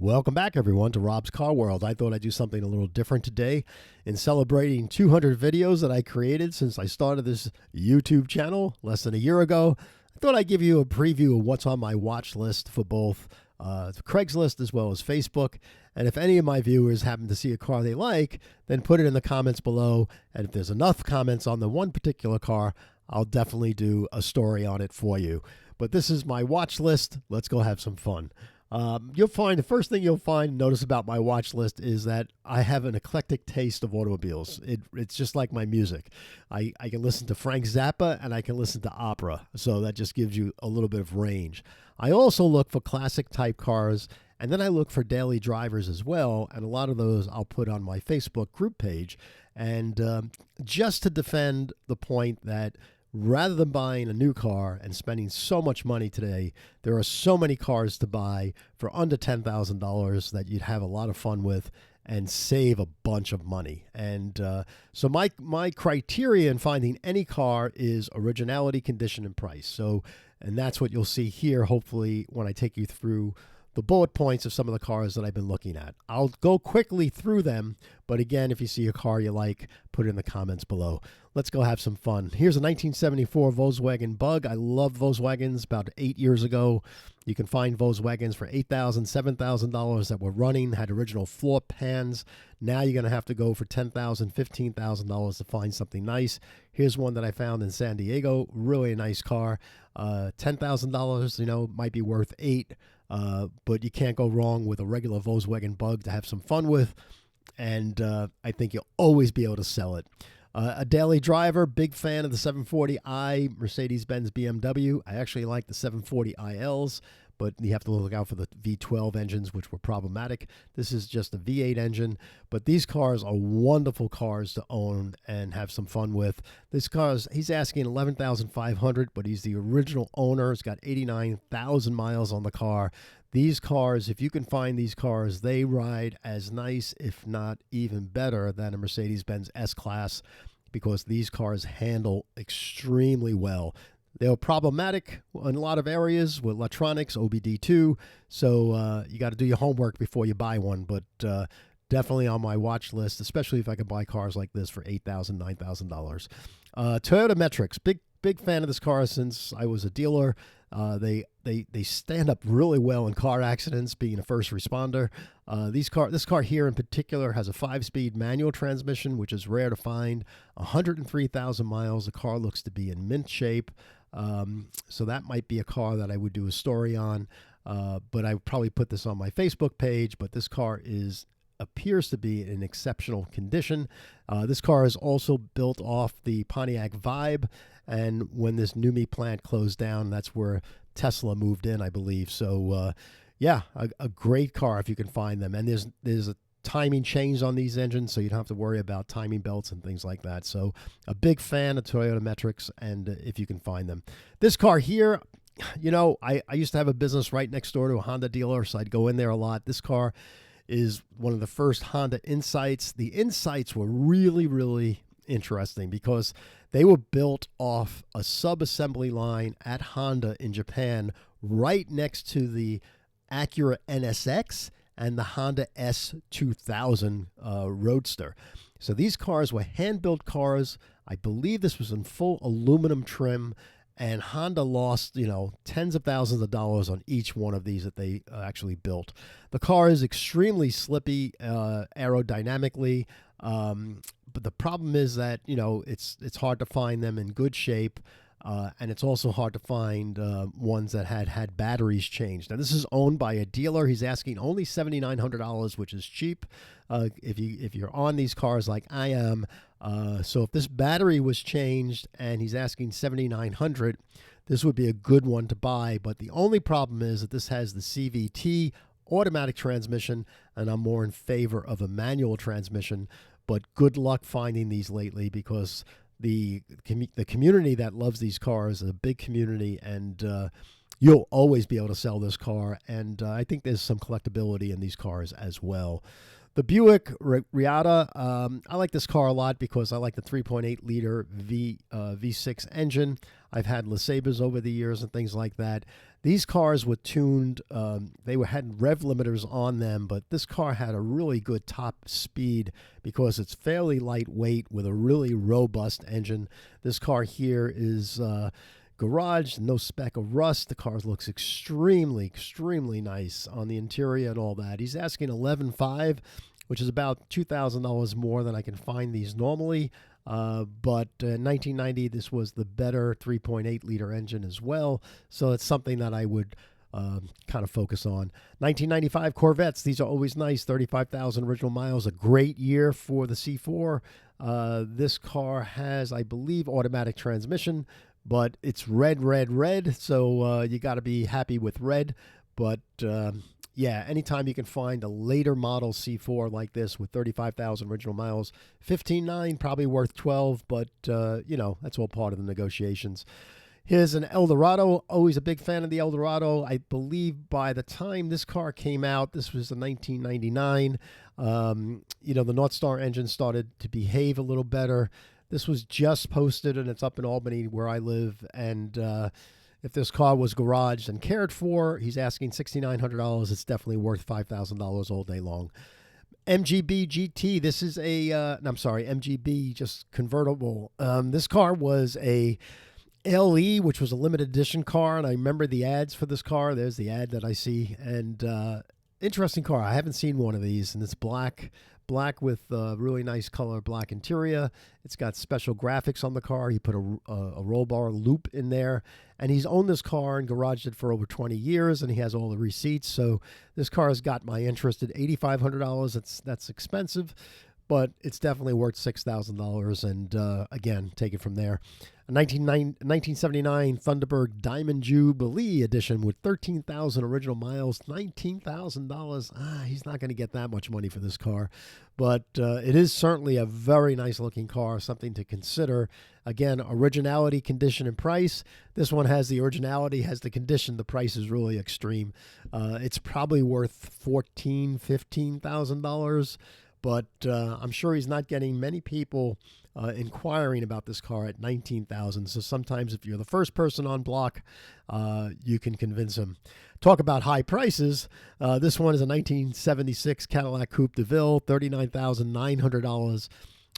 Welcome back, everyone, to Robb's Car World. I thought I'd do something a little different today in celebrating 200 videos that I created since I started this YouTube channel less than a year ago. I thought I'd give you a preview of what's on my watch list for both Craigslist as well as Facebook. And if any of my viewers happen to see a car they like, then put it in the comments below. And if there's enough comments on the one particular car, I'll definitely do a story on it for you. But this is my watch list. Let's go have some fun. You'll find the first thing you'll notice about my watch list is that I have an eclectic taste of automobiles. It's just like my music. I can listen to Frank Zappa and I can listen to opera. So that just gives you a little bit of range. I also look for classic type cars, and then I look for daily drivers as well. And a lot of those I'll put on my Facebook group page. And just to defend the point that rather than buying a new car and spending so much money today, there are so many cars to buy for under $10,000 that you'd have a lot of fun with and save a bunch of money. And so my criteria in finding any car is originality, condition, and price. And that's what you'll see here, hopefully, when I take you through the bullet points of some of the cars that I've been looking at. I'll go quickly through them, but again, if you see a car you like, put it in the comments below. Let's go have some fun. Here's a 1974 Volkswagen Bug. I love Volkswagens. About 8 years ago, you can find Volkswagens for $8,000, $7,000 that were running, had original floor pans. Now you're going to have to go for $10,000, $15,000 to find something nice. Here's one that I found in San Diego. Really a nice car. $10,000, might be worth $8,000. But you can't go wrong with a regular Volkswagen Bug to have some fun with, and I think you'll always be able to sell it. A daily driver, big fan of the 740i Mercedes-Benz BMW. I actually like the 740iLs, but you have to look out for the V12 engines, which were problematic. This is just a V8 engine, but these cars are wonderful cars to own and have some fun with. This car, he's asking $11,500, but he's the original owner. It's got 89,000 miles on the car. These cars, if you can find these cars, they ride as nice, if not even better, than a Mercedes-Benz S-Class, because these cars handle extremely well. They were problematic in a lot of areas with electronics, OBD2, so you got to do your homework before you buy one, but definitely on my watch list, especially if I could buy cars like this for $8,000, $9,000. Toyota Metrics, big fan of this car since I was a dealer. They stand up really well in car accidents, being a first responder. This car here in particular has a 5-speed manual transmission, which is rare to find. 103,000 miles. The car looks to be in mint shape. So that might be a car that I would do a story on. But I would probably put this on my Facebook page. But this car appears to be in exceptional condition. This car is also built off the Pontiac Vibe, and when this NUMMI plant closed down, that's where Tesla moved in, I believe. So a great car if you can find them. And there's a timing change on these engines, so you don't have to worry about timing belts and things like that. So a big fan of Toyota Metrics, and if you can find them. This car here, I used to have a business right next door to a Honda dealer, so I'd go in there a lot. This car is one of the first Honda Insights. The Insights were really, really interesting because they were built off a sub-assembly line at Honda in Japan right next to the Acura NSX and the Honda S2000 Roadster. So these cars were hand-built cars. I believe this was in full aluminum trim, and Honda lost, tens of thousands of dollars on each one of these that they actually built. The car is extremely slippy aerodynamically, but the problem is that, it's hard to find them in good shape, and it's also hard to find ones that had batteries changed. Now, this is owned by a dealer. He's asking only $7,900, which is cheap if you're on these cars like I am. So if this battery was changed and he's asking $7,900, this would be a good one to buy. But the only problem is that this has the CVT automatic transmission, and I'm more in favor of a manual transmission. But good luck finding these lately, because the community that loves these cars is a big community, and you'll always be able to sell this car. And I think there's some collectability in these cars as well. The Buick Riata, I like this car a lot because I like the 3.8 liter V6 engine. I've had LeSabres over the years and things like that. These cars were tuned, had rev limiters on them, but this car had a really good top speed because it's fairly lightweight with a really robust engine. This car here is garage, no speck of rust. The car looks extremely nice on the interior and all that. He's asking $11,500, which is about $2,000 more than I can find these normally. But in 1990, this was the better 3.8 liter engine as well. So it's something that I would kind of focus on. 1995 Corvettes, these are always nice. 35,000 original miles, a great year for the C4. This car has, I believe, automatic transmission, but it's red. So you got to be happy with red. But yeah, anytime you can find a later model C4 like this with 35,000 original miles, 15.9 probably worth 12, but that's all part of the negotiations. Here's an Eldorado. Always a big fan of the Eldorado. I believe by the time this car came out, this was in 1999, the North Star engine started to behave a little better. This was just posted, and it's up in Albany where I live, and if this car was garaged and cared for, he's asking $6,900. It's definitely worth $5,000 all day long. MGB GT. This is MGB just convertible. This car was a LE, which was a limited edition car, and I remember the ads for this car. There's the ad that I see, and interesting car. I haven't seen one of these, and it's black with really nice color black interior. It's got special graphics on the car. He put a roll bar loop in there, and he's owned this car and garaged it for over 20 years, and he has all the receipts. So this car has got my interest at $8,500. That's expensive, but it's definitely worth $6,000. And again, take it from there. A 1979 Thunderbird Diamond Jubilee edition with 13,000 original miles, $19,000. He's not going to get that much money for this car, but it is certainly a very nice looking car, something to consider. Again, originality, condition, and price. This one has the originality, has the condition. The price is really extreme. It's probably worth $14,000, $15,000. But I'm sure he's not getting many people inquiring about this car at $19,000. So sometimes if you're the first person on block, you can convince him. Talk about high prices. This one is a 1976 Cadillac Coupe de Ville, $39,900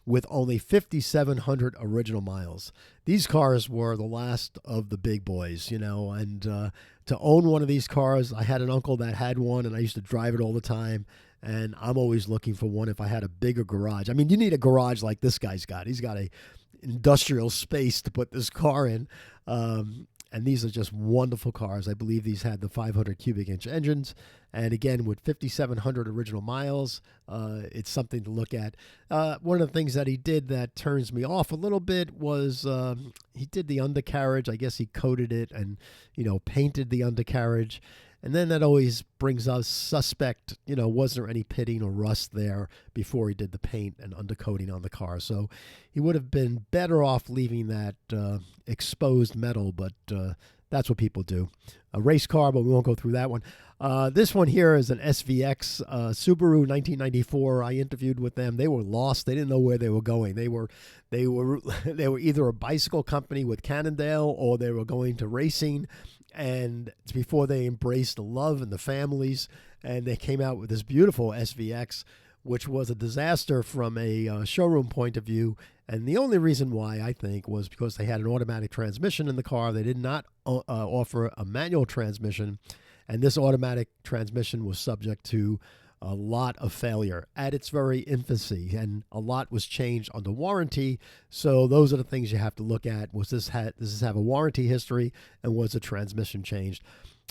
with only 5,700 original miles. These cars were the last of the big boys, and to own one of these cars, I had an uncle that had one, and I used to drive it all the time. And I'm always looking for one if I had a bigger garage. I mean, you need a garage like this guy's got. He's got a industrial space to put this car in. And these are just wonderful cars. I believe these had the 500 cubic inch engines. And again, with 5,700 original miles, it's something to look at. One of the things that he did that turns me off a little bit was he did the undercarriage. I guess he coated it and, painted the undercarriage. And then that always brings us suspect, was there any pitting or rust there before he did the paint and undercoating on the car? So he would have been better off leaving that exposed metal, but that's what people do. A race car, but we won't go through that one. This one here is an SVX Subaru 1994. I interviewed with them. They were lost. They didn't know where they were going. They were either a bicycle company with Cannondale or they were going to racing. And it's before they embraced the love and the families, and they came out with this beautiful SVX, which was a disaster from a showroom point of view. And the only reason why, I think, was because they had an automatic transmission in the car. They did not offer a manual transmission, and this automatic transmission was subject to a lot of failure at its very infancy, and a lot was changed under warranty. So those are the things you have to look at. Does this have a warranty history, and was the transmission changed?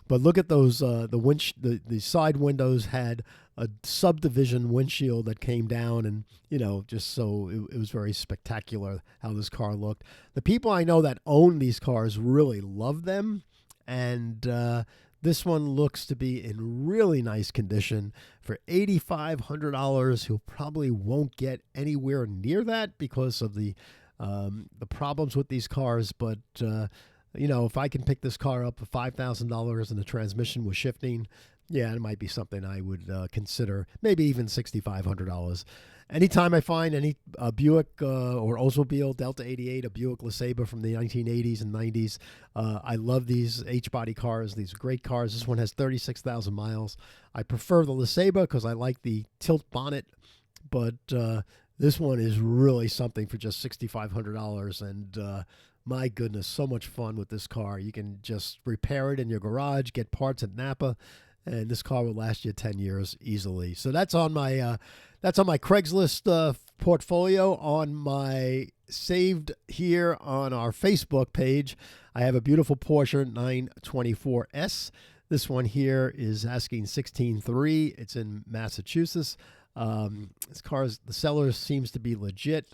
But look at those. The side windows had a subdivision windshield that came down, and just so it was very spectacular how this car looked. The people I know that own these cars really love them, and this one looks to be in really nice condition for $8,500. Who probably won't get anywhere near that because of the problems with these cars. But if I can pick this car up for $5,000 and the transmission was shifting, Yeah, it might be something I would consider, maybe even $6,500. Anytime I find any Buick or Oldsmobile Delta 88, a Buick LeSabre from the 1980s and 90s, I love these H-body cars. These are great cars. This one has 36,000 miles. I prefer the LeSabre because I like the tilt bonnet, but this one is really something for just $6,500. And my goodness, so much fun with this car. You can just repair it in your garage, get parts at Napa, and this car will last you 10 years easily. So that's on my Craigslist portfolio. On my saved here on our Facebook page, I have a beautiful Porsche 924S. This one here is asking $16,300. It's in Massachusetts. The seller seems to be legit.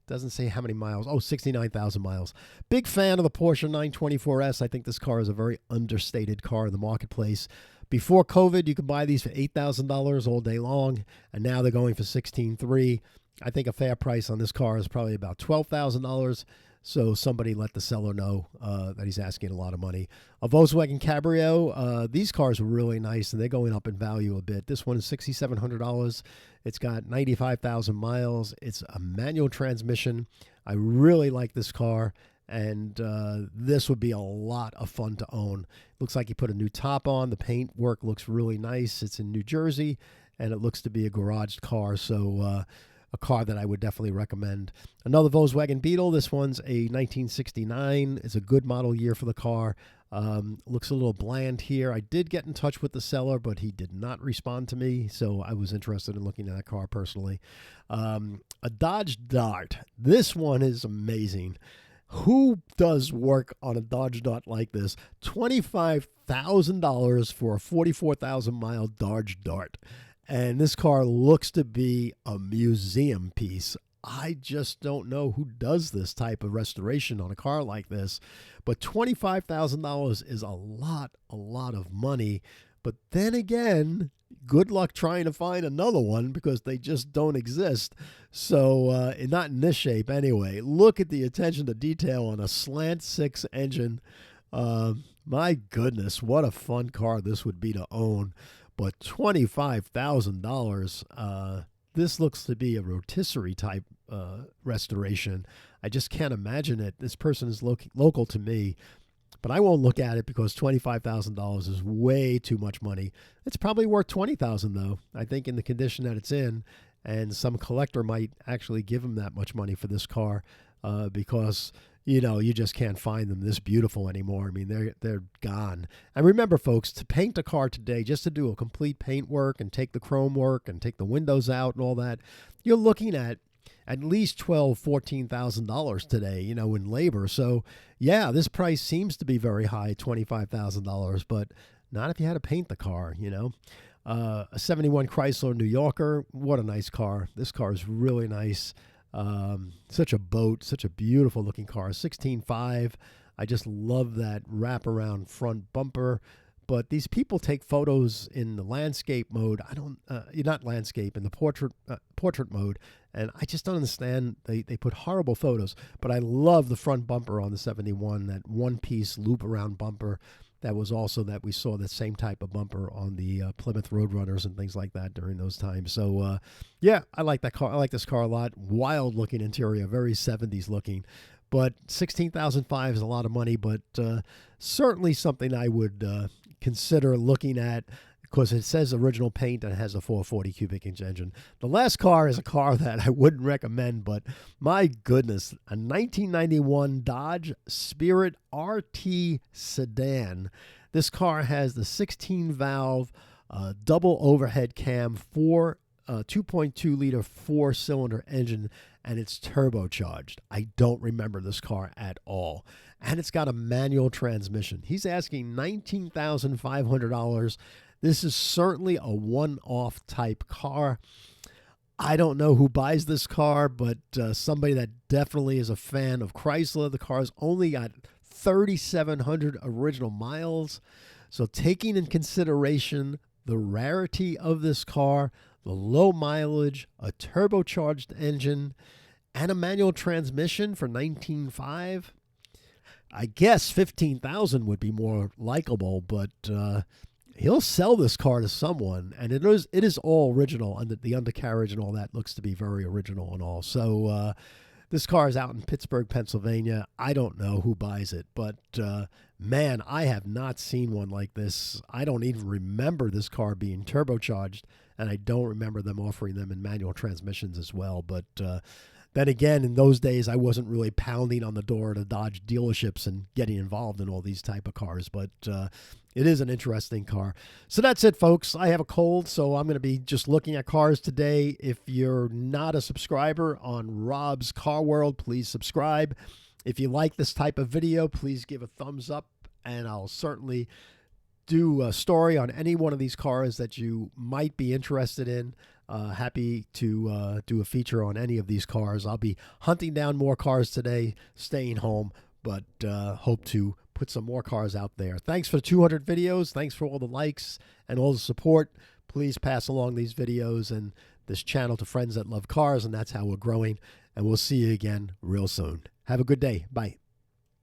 Doesn't say how many miles. 69,000 miles. Big fan of the Porsche 924S. I think this car is a very understated car in the marketplace. Before COVID, you could buy these for $8,000 all day long, and now they're going for $16,300. I think a fair price on this car is probably about $12,000. So somebody let the seller know that he's asking a lot of money. A Volkswagen Cabrio, these cars are really nice, and they're going up in value a bit. This one is $6,700. It's got 95,000 miles. It's a manual transmission. I really like this car, and this would be a lot of fun to own. Looks like he put a new top on. The paint work looks really nice. It's in New Jersey, and it looks to be a garaged car, so a car that I would definitely recommend. Another Volkswagen Beetle. This one's a 1969. It's a good model year for the car. Looks a little bland here. I did get in touch with the seller, but he did not respond to me, so I was interested in looking at that car personally. A Dodge Dart. This one is amazing. Who does work on a Dodge Dart like this? $25,000 for a 44,000-mile Dodge Dart. And this car looks to be a museum piece. I just don't know who does this type of restoration on a car like this. But $25,000 is a lot of money. But then again, good luck trying to find another one because they just don't exist. So not in this shape anyway. Look at the attention to detail on a slant 6 engine. My goodness, what a fun car this would be to own. But $25,000, this looks to be a rotisserie type restoration. I just can't imagine it. This person is local to me, but I won't look at it because $25,000 is way too much money. It's probably worth $20,000 though. I think in the condition that it's in, and some collector might actually give him that much money for this car because you just can't find them this beautiful anymore. I mean, they're gone. And remember, folks, to paint a car today, just to do a complete paint work and take the chrome work and take the windows out and all that, you're looking at least $12,000-$14,000 today, in labor. So, yeah, this price seems to be very high, $25,000, but not if you had to paint the car, A 71 Chrysler New Yorker, what a nice car. This car is really nice. Such a boat, such a beautiful looking car. 16.5. I just love that wraparound front bumper. But these people take photos in the landscape mode. Not landscape, in the portrait mode. And I just don't understand. They put horrible photos. But I love the front bumper on the 71, that one-piece loop-around bumper. That was also that we saw the same type of bumper on the Plymouth Roadrunners and things like that during those times. So, yeah, I like that car. I like this car a lot. Wild-looking interior, very 70s looking. But $16,500 is a lot of money, but certainly something I would consider looking at because it says original paint and it has a 440 cubic inch engine. The last car is a car that I wouldn't recommend, but my goodness, a 1991 Dodge Spirit RT sedan. This car has the 16-valve double overhead cam 2.2-liter 4-cylinder engine, and it's turbocharged. I don't remember this car at all. And it's got a manual transmission. He's asking $19,500. This is certainly a one-off type car. I don't know who buys this car, but somebody that definitely is a fan of Chrysler. The car's only got 3,700 original miles. So taking in consideration the rarity of this car, the low mileage, a turbocharged engine, and a manual transmission for $19,500, I guess $15,000 would be more likable, but he'll sell this car to someone, and it is all original, and the undercarriage and all that looks to be very original and all. So this car is out in Pittsburgh, Pennsylvania. I don't know who buys it, but man, I have not seen one like this. I don't even remember this car being turbocharged, and I don't remember them offering them in manual transmissions as well. But then again, in those days, I wasn't really pounding on the door of the Dodge dealerships and getting involved in all these type of cars. But it is an interesting car. So that's it, folks. I have a cold, so I'm going to be just looking at cars today. If you're not a subscriber on Robb's Car World, please subscribe. If you like this type of video, please give a thumbs up, and I'll certainly do a story on any one of these cars that you might be interested in. Happy to do a feature on any of these cars. I'll be hunting down more cars today, staying home, but hope to put some more cars out there. Thanks for 200 videos. Thanks for all the likes and all the support. Please pass along these videos and this channel to friends that love cars, and that's how we're growing. And we'll see you again real soon. Have a good day. Bye.